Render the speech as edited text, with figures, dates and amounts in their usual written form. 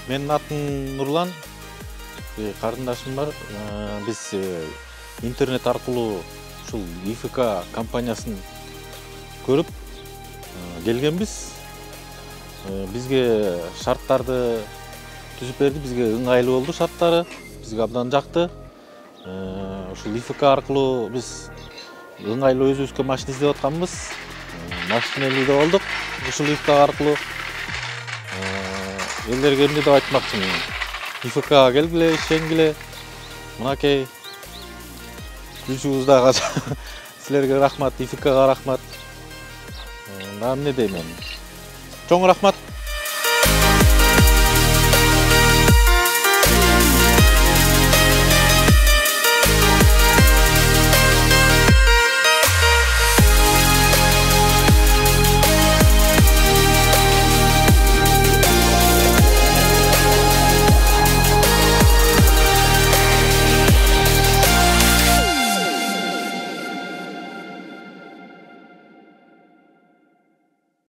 Менин атым Нурлан, карындашым бар. Биз интернет аркылуу ушул ИФК компаниясын көрүп келгенбиз. Бизге шарттарды түзүп берди, бизге ыңгайлуу болду шарттары, бизге абдан жакты. Ушул ИФК аркылуу биз ыңгайлуу өзүбүзгө машина издеп атканбыз. Машина ээлеп болдук ушул ИФК аркылуу. Элдерге эмне деп айтмакчымын? ИФКга келгиле, ишенгиле. Мынакей күчүбүз силерге рахмат, ИФКга рахмат. Дагы эмне дейм мен? Чоң рахмат.